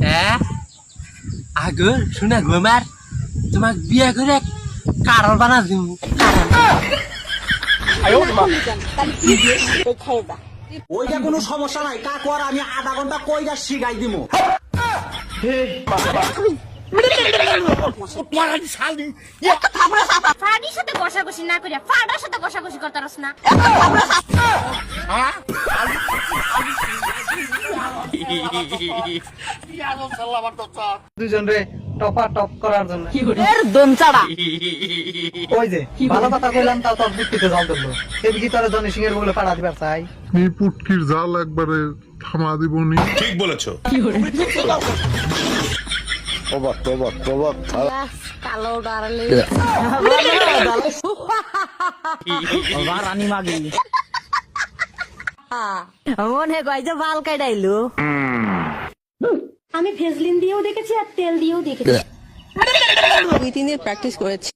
হ্যাঁ আগর শোনা গো আমার তোমাক বিয়া করে কারল বানা দিব ওইটা কোনো সমস্যা নাই কাকু আর আমি আধা ঘন্টা কইরা শিখাই দিমু ফাড়ির সাথে কষাকষি না করিয়া ফাড়ার সাথে কষাকষি করতারস না দুইজন রে টপা টপ করার জন্য এর দনচাড়া ওই যে ভালো কথা কইলাম তাও তোর বুদ্ধিতে জল দিল এদিকে তোর জনি সিং এর বলে পাড়া দিবার চাই এই পুটকির জাল একবারে থামা দিবনি। ঠিক বলেছো। কালো ডারলে রানী মাগি মনে কয় যে বাল কাটাইলো আমি ভেজলিন দিয়েও দেখেছি আর তেল দিয়েও দেখেছি 2-3 দিন প্র্যাকটিস করেছি